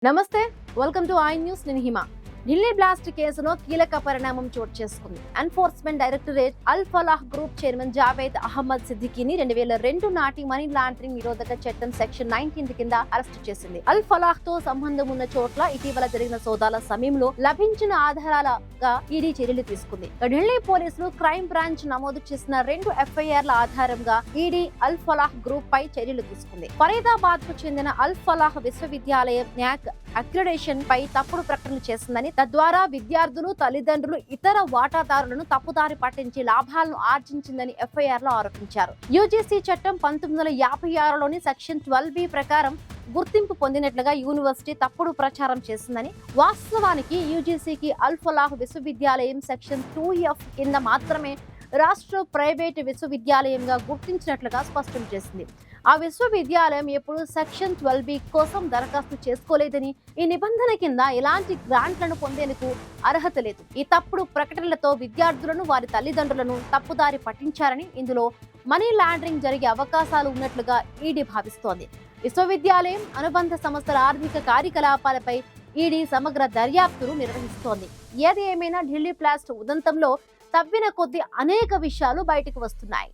నమస్తే, welcome to I news. నేను హిమ. Delhi blast కేసులో కీలక పరిణామం చోటు చేసుకుంది. ఎన్ఫోర్స్మెంట్ డైరెక్టరేట్ అల్ ఫలాహ్ గ్రూప్ చైర్మన్ జావేద్ అహ్మద్ సిద్దికీని 2002 నాటి మనీ లాండరింగ్ నిరోధక చట్టం సెక్షన్ 19 కింద అరెస్ట్ చేసింది. అల్ ఫలాహ్ తో సంబంధం ఉన్న చోట్ల ఇటీవల జరిగిన సోదాల సమయంలో లభించిన ఆధారాలుగా ఈడీ చర్యలు తీసుకుంది. ఢిల్లీ పోలీసులు క్రైమ్ బ్రాంచ్ నమోదు చేసిన 2 ఎఫ్ఐఆర్ల ఆధారంగా ఈడీ అల్ ఫలాహ్ గ్రూప్ పై చర్యలు తీసుకుంది. ఫరీదాబాద్ కు చెందిన అల్ ఫలాహ్ విశ్వవిద్యాలయం న్యాక్ అక్రిడేషన్ పై తప్పుడు ప్రకటనలు చేసిందని, తద్వారా విద్యార్థులు, తల్లిదండ్రులు, ఇతర వాటాదారులను తప్పుదారి పట్టించి లాభాలను ఆర్జించిందని ఎఫ్ఐఆర్ లో ఆరోపించారు. యూజీసీ చట్టం 1956లోని సెక్షన్ 12B ప్రకారం గుర్తింపు పొందినట్లుగా యూనివర్సిటీ తప్పుడు ప్రచారం చేసిందని, వాస్తవానికి యూజీసీకి అల్ ఫలాహ్ విశ్వవిద్యాలయం సెక్షన్ 2F కింద మాత్రమే రాష్ట్ర ప్రైవేటు విశ్వవిద్యాలయంగా గుర్తించినట్లుగా స్పష్టం చేసింది. ఆ విశ్వవిద్యాలయం ఎప్పుడు సెక్షన్ 12B కోసం దరఖాస్తు చేసుకోలేదని, ఈ నిబంధన కింద ఎలాంటి గ్రాంట్లను పొందేందుకు అర్హత లేదు. ఈ తప్పుడు ప్రకటనలతో విద్యార్థులను, వారి తల్లిదండ్రులను తప్పుదారి పట్టించారని, ఇందులో మనీ లాండరింగ్ జరిగే అవకాశాలు ఉన్నట్లుగా ఈడీ భావిస్తోంది. విశ్వవిద్యాలయం, అనుబంధ సంస్థల ఆర్థిక కార్యకలాపాలపై ఈడీ సమగ్ర దర్యాప్తును నిర్వహిస్తోంది. ఏది ఏమైనా ఢిల్లీ బ్లాస్ట్ ఉదంతంలో తవ్విన కొద్దీ అనేక విషయాలు బయటకు వస్తున్నాయి.